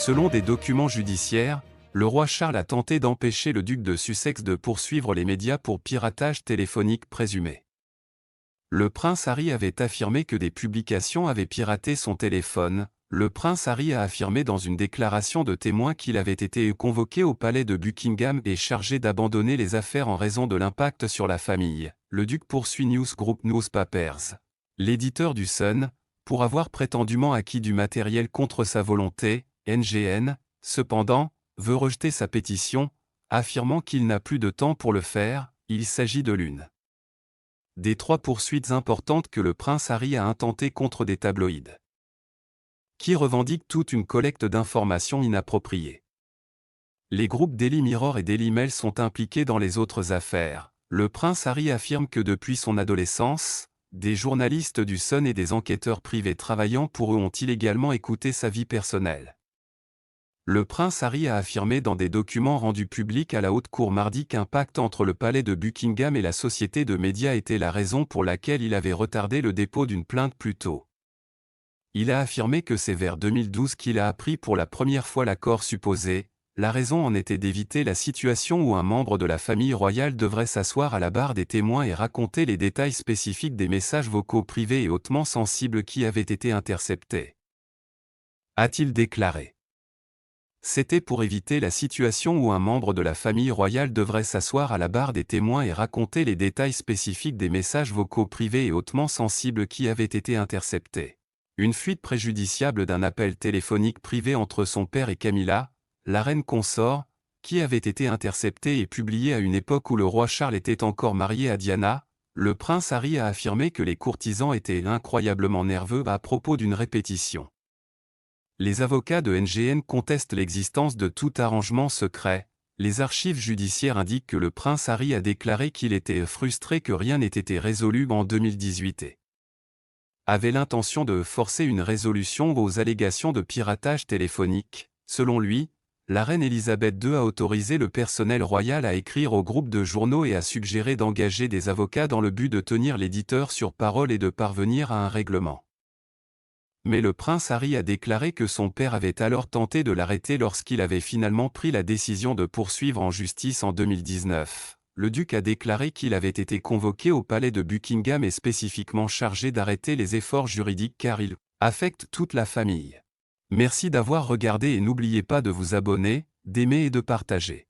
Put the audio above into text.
Selon des documents judiciaires, le roi Charles a tenté d'empêcher le duc de Sussex de poursuivre les médias pour piratage téléphonique présumé. Le prince Harry avait affirmé que des publications avaient piraté son téléphone. Le prince Harry a affirmé dans une déclaration de témoin qu'il avait été convoqué au palais de Buckingham et chargé d'abandonner les affaires en raison de l'impact sur la famille. Le duc poursuit News Group Newspapers, l'éditeur du Sun, pour avoir prétendument acquis du matériel contre sa volonté. NGN, cependant, veut rejeter sa pétition, affirmant qu'il n'a plus de temps pour le faire. Il s'agit de l'une des 3 poursuites importantes que le prince Harry a intentées contre des tabloïds qui revendiquent toute une collecte d'informations inappropriées. Les groupes Daily Mirror et Daily Mail sont impliqués dans les autres affaires. Le prince Harry affirme que depuis son adolescence, des journalistes du Sun et des enquêteurs privés travaillant pour eux ont illégalement écouté sa vie personnelle. Le prince Harry a affirmé dans des documents rendus publics à la Haute Cour mardi qu'un pacte entre le palais de Buckingham et la société de médias était la raison pour laquelle il avait retardé le dépôt d'une plainte plus tôt. Il a affirmé que c'est vers 2012 qu'il a appris pour la première fois l'accord supposé. La raison en était d'éviter la situation où un membre de la famille royale devrait s'asseoir à la barre des témoins et raconter les détails spécifiques des messages vocaux privés et hautement sensibles qui avaient été interceptés, a-t-il déclaré. C'était pour éviter la situation où un membre de la famille royale devrait s'asseoir à la barre des témoins et raconter les détails spécifiques des messages vocaux privés et hautement sensibles qui avaient été interceptés. Une fuite préjudiciable d'un appel téléphonique privé entre son père et Camilla, la reine consort, qui avait été intercepté et publié à une époque où le roi Charles était encore marié à Diana. Le prince Harry a affirmé que les courtisans étaient incroyablement nerveux à propos d'une répétition. Les avocats de NGN contestent l'existence de tout arrangement secret. Les archives judiciaires indiquent que le prince Harry a déclaré qu'il était frustré que rien n'ait été résolu en 2018 et avait l'intention de forcer une résolution aux allégations de piratage téléphonique. Selon lui, la reine Elisabeth II a autorisé le personnel royal à écrire au groupe de journaux et a suggéré d'engager des avocats dans le but de tenir l'éditeur sur parole et de parvenir à un règlement. Mais le prince Harry a déclaré que son père avait alors tenté de l'arrêter lorsqu'il avait finalement pris la décision de poursuivre en justice en 2019. Le duc a déclaré qu'il avait été convoqué au palais de Buckingham et spécifiquement chargé d'arrêter les efforts juridiques car ils affectent toute la famille. Merci d'avoir regardé et n'oubliez pas de vous abonner, d'aimer et de partager.